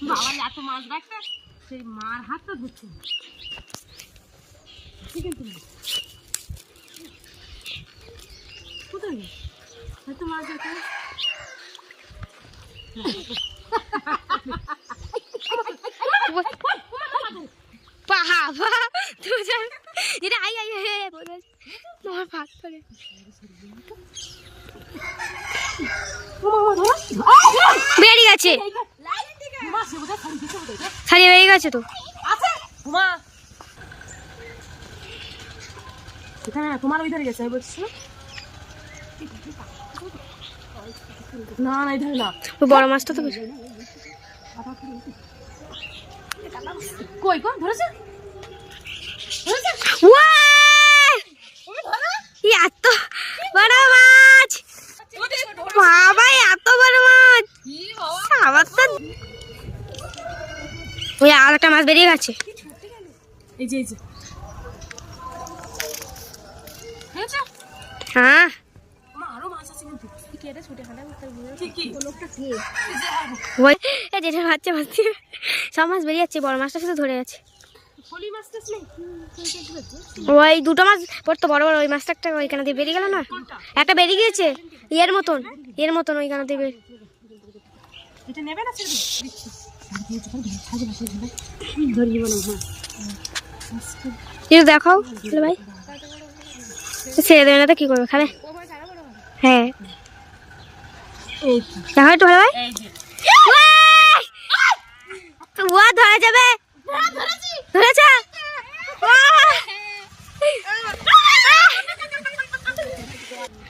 বাবা এত মাছ রাখতে সেই মার হাতটা ধরছে কোথায় হয়তো মাছ দেখে বাবা দুজন এটা আই আই বলে তোমার ভাত করে বেরিয়ে গেছে ছাড়িয়ে বেরিয়ে গেছে তো তোমার ওই ধারে গেছে আমি বলছি না না এই ধারে না বড় মাছটা তো কই কই ধরেছে এত বড় মাছ বাবা এত বড় মাছ আবার তো ওই আর একটা মাছ বেরিয়ে গেছে এই যে হ্যাঁ আরো মাছ আছে কিন্তু কেটে ছুটে খালে ওই যেটা বাচ্চা মাছ সব মাছ বেরিয়ে যাচ্ছে বড় মাছটা শুধু ধরে আছে ওই দুটো মাছ পড়তো বড় বড় ওই মাছটা একটা ওইখানে দিয়ে বেরিয়ে গেল না একটা বেরিয়ে গিয়েছে এর মতন ওইখানে দিয়ে দেখাও ভাই ছেড়ে দেবে না তো কি করবে খাবে হ্যাঁ দেখো একটু ভালো ভাই ও ধরা যাবে ধরেছ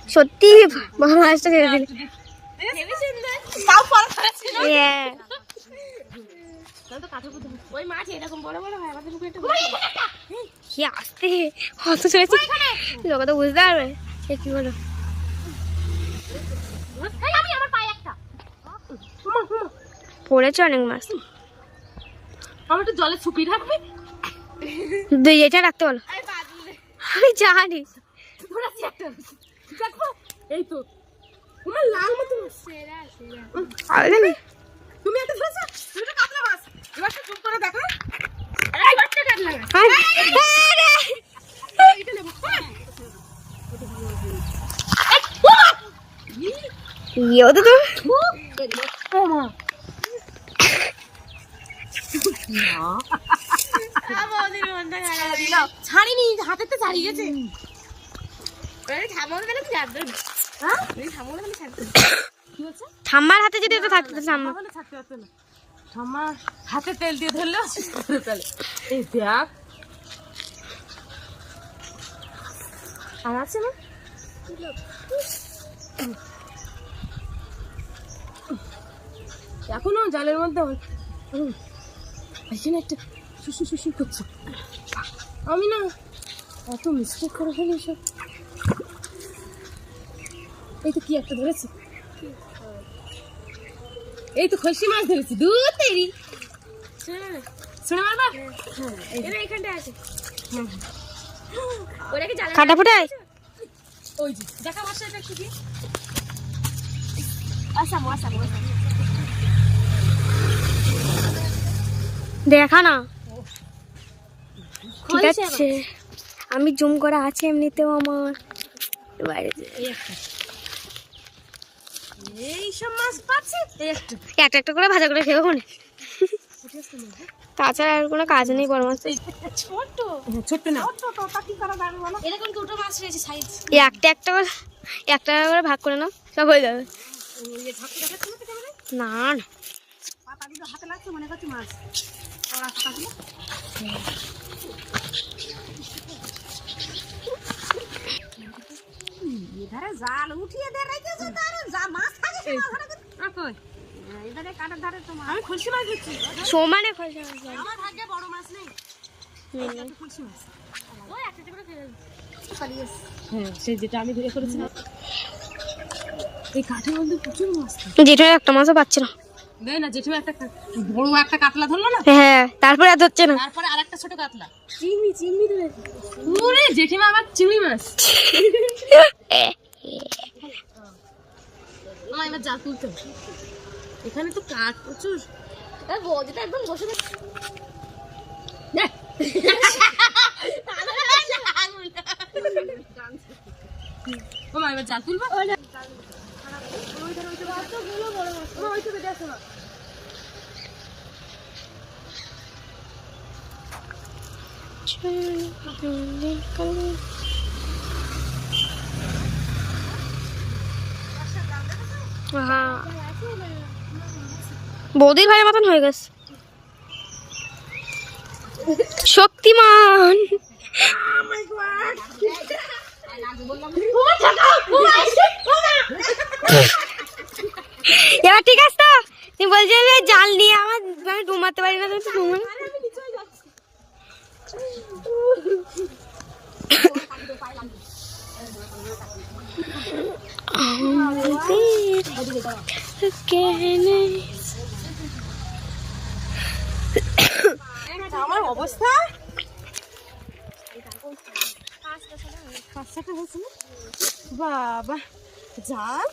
সত্যি মাছটা ছেড়ে দিলে কি আসতে কত চলেছে লোক তো বুঝতে পারবে সে কি বলো পড়েছে অনেক মাছ আমার একটু জলে ছুপিয়ে রাখবে এটা রাখতে বলো আমি জানি এই তো তোমার লাল মতো তুমি একটা ধরেছো দুটো কাতলা মাছ এবার তো জুম করে দেখো এই বাচ্চা কাতলা এইটা নেব ইও তো ও মা ছাড়িনি হাতেতে ছাড়িয়ে গেছে ঠাম্মার হাতে যদি এটা থাকতো ঠাম্মা হাতে তেল দিয়ে ধরলে এই দেখ আর আছে না এখনো জালের মধ্যে এখানে একটা শুশু করছে আমি না এত মিস্টেক করে ফেলি সব এই তো কি একটা ধরেছে এই তো খসি মাছ ধরেছি দুধ তেরি শুনে মারবা এইখানটা আছে ওরা কি জালে কাটা ফুটায় ওই যে দেখা ভাষাটা একটু কি আসাম দেখা না ঠিক আছে আমি জুম করা আছে এমনিতেও আমার বাইরে এইসব মাছ পাচ্ছি একটা করে ভাজা করে খেয়ে ওখানে তাছাড়া আর কোনো কাজ নেই বড় মাছ ছোট্ট না এরকম দুটো মাছ রয়েছে সাইজ একটা করে ভাগ করে নাও সব হয়ে যাবে না হাতে লাগছে মনে করছি মাছ এধারে জাল উঠিয়ে দে রেখেছে তার যা মাছ থাকে এধারে কাটার ধারে তো আমি খুলসি মাছ দিচ্ছি সমানে খুলসি মাছ আমার ভাগ্যে বড় মাছ নেই খুলসি মাছ ওই একটা করে ফেলে হ্যাঁ সেই যেটা আমি ধরে করেছিলাম এই কাঠের মধ্যে প্রচুর মাছ যেটা একটা মাছও পাচ্ছি না দেয় না জেঠিমা একটা বড় একটা কাতলা ধরলো না, হ্যাঁ তারপরে আর ধরছে না। তারপরে আরেকটা ছোট কাতলা, চিংড়ি ধরে। ওরে জেঠিমা আবার চিংড়ি মাছ। মা এবার জাল তুলতে হবে। এখানে তো কাঠ প্রচুর। বৌদিটা একদম বসে ও মা এবার জাল তুলবা। বৌদির ভাইয়ের মতন হয়ে গেছে শক্তিমান। এবার ঠিক আছে তো, তুমি বলছিলে জাল নিয়ে আমার আমি ডুমাতে পারি না, তুমি তো ডুমান। আমার অবস্থা বাবা, জাল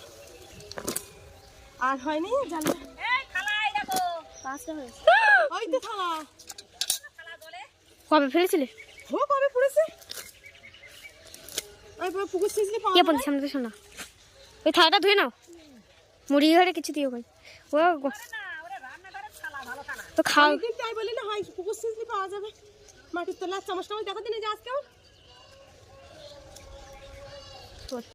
আর হয়নি, জাল ওই তো থালা। কবে ফেলেছিলে? ও কবে পড়েছে, ওই পুকুর ছিঁচলে কে বলছে সামনে তো শোনা। ওই থালাটা ধুয়ে নাও, মুড়ি ঘরে কিছু দিও ভাই। ও তো খাও। তাই বলি না হয় পুকুর ছিঁচলে পাওয়া যাবে। মাটির তলা চামচ টামচ দেখা দিনে যে আজকে